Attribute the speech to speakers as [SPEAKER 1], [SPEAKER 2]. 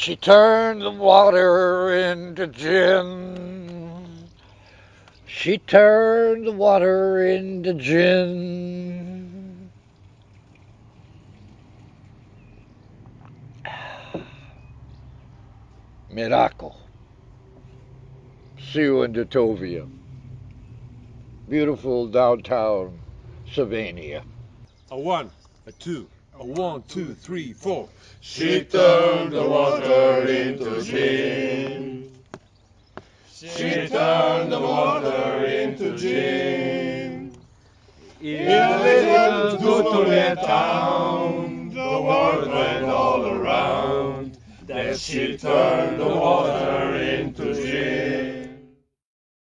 [SPEAKER 1] She turned the water into gin. She turned the water into gin. Miracle. See you in Detovia. Beautiful downtown Sylvania.
[SPEAKER 2] A 1, a 2, a 1, 2, 3, 4.
[SPEAKER 3] She turned the water into gin. She turned the water into gin. In a little Dutolet town, the word went all around that she turned the water